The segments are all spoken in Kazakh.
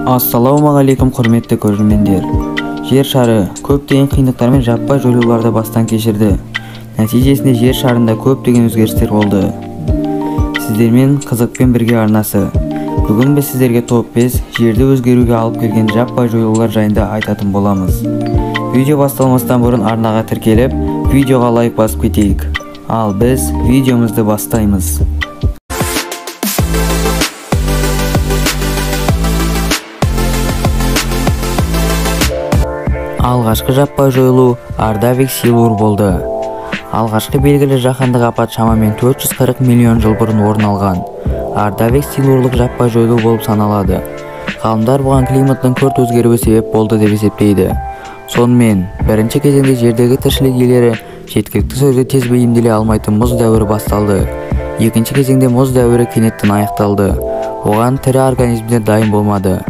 Ассалаумағалейкум құрметті көрермендер. Жер шары көптеген қиындықтар мен жаппай жойылуларды бастан кешірді. Нәтижесінде жер шарында көптеген өзгерістер болды. Сіздермен қызықпен бірге арнасы. Бүгін біз сіздерге топ 5 жерді өзгеруге алып келген жаппай жойылулар жайында айтатын боламыз. Видео басталмастан бұрын арнаға тіркеліп, видеоға лайк басып кетейік. Ал біз видеомызды бастаймыз. Алғашқы жаппай жойылу Ардавик Силур болды. Алғашқы белгілі жаһандық апат шамамен 440 миллион жыл бұрын орын алған. Ардавик Силурлық жаппай жойылу болып саналады. Ғалымдар бұған климаттың күрт өзгеруі себеп болды деп есептейді. Сонымен, бірінші кезеңде жердегі тіршілік иелері жеткілікті сөзге тез бейімделе алмайтын мұз дәуірі басталды. Екінші кезеңде мұз дәуірі кенеттен аяқталды. Оған тірі организмдер дайын болмады.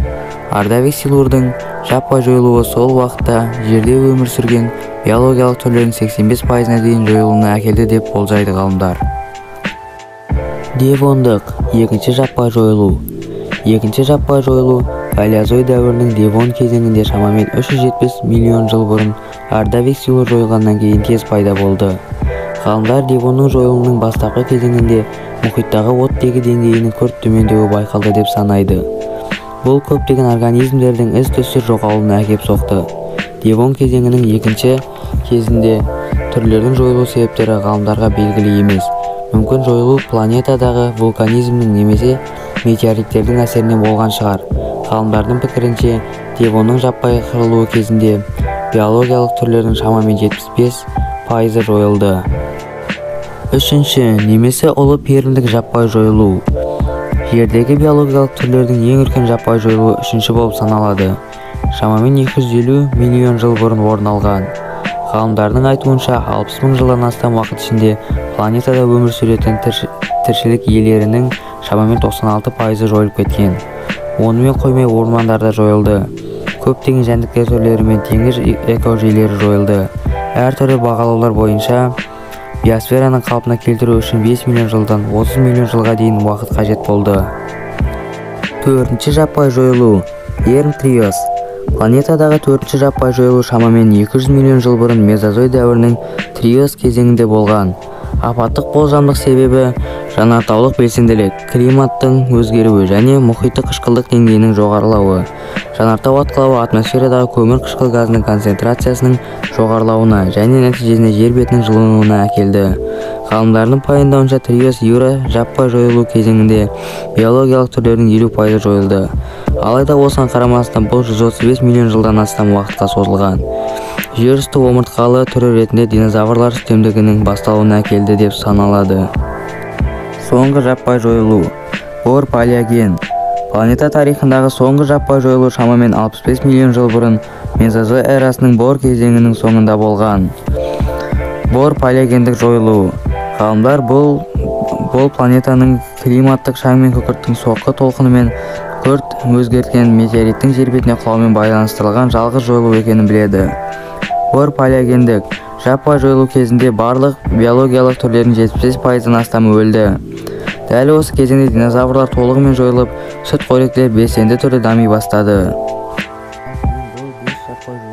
Ардавик Силурдың жаппай жойылуы сол уақытта жерде өмір сүрген биологиялық түрлердің 85%-на дейін жойылуына әкелді деп болжайды ғалымдар. Девондық екінші жаппай жойылу. Екінші жаппай жойылу Палеозой дәуірінің Девон кезеңінде шамамен 370 миллион жыл бұрын Ардавик Силур жойылғаннан кейін тез пайда болды. Ғалымдар Девонның жойылуының бастапқы кезеңінде мұхиттағы оттегі деңгейінің күрт төмендеуі байқалды деп санайды. Бұл көптеген организмдердің із-түзсіз жоғалуына әкеп соқты. Девон кезеңінің екінші кезінде түрлердің жойылу себептері ғалымдарға белгілі емес. Мүмкін жойылу планетадағы вулканизмнің немесе метеориттердің әсерінен болған шығар. Ғалымдардың пікірінше, Девонның жаппай қырылуы кезінде биологиялық түрлердің шамамен 75% жойылды. Үшінші, немесе ұлы пермдік жаппай жойылу. Жердегі биологиялық түрлердің ең үлкен жаппай жойылуы үшінші болып саналады. Шамамен 250 миллион жыл бұрын орын алған. Ғалымдардың айтуынша 60 мың жылдан астам уақыт ішінде планетада өмір сүретін тіршілік иелерінің шамамен 96% жойылып кеткен. Онымен қоймай ормандарда жойылды. Көптеген жәндіктер түрлері мен теңіз экожүйелері жойылды. Әртүрлі бағалаулар бойынша биосфераны қалпына келтіру үшін 5 миллион жылдан 30 миллион жылға дейін уақыт қажет болды. Төртінші жаппай жойылу Ерм-Триос. Планетадағы төртінші жаппай жойылу шамамен 200 миллион жыл бұрын Мезозой дәуірінің Триос кезеңінде болған. Апаттық болжамдық себебі жанартаулық белсенділік, климаттың өзгеруі және мұхиттық қышқылдық деңгейінің жоғарылауы. Жанартау атқылауы атмосферадағы көмір қышқыл газының концентрациясының жоғарылауына және нәтижесінде жер бетінің жылынуына әкелді. Ғалымдардың пайымдауынша Триос Юра жаппай жойылу кезеңінде биологиялық түрлердің 50% жойылды. Алайда осыған қарамастан бұл 135 миллион жылдан астам уақытқа созылған. Жерүсті омыртқалы түрі ретінде динозаврлар үстемдігінің басталуына әкелді деп саналады. Соңғы жаппай жойылу Бор Палеоген. Планета тарихындағы соңғы жаппай жойылу шамамен 65 миллион жыл бұрын Мезозой эрасының Бор кезеңінің соңында болған. Бор Палеогендік жойылу. Ғалымдар бұл планетаның климаттық шаң мен күкірттің соққы толқынымен күрт өзгерткен метеориттің жер бетіне құлаумен байланыстырылған жалғыз жойылу екенін біледі. Бор Палеогендік жаппай жойылу кезінде барлық биологиялық түрлердің 75%-нан астамы өлді. Дәл осы кезеңде динозаврлар толығымен жойылып, сүтқоректілер белсенді түрде дами бастады. Бұл 5 жаппай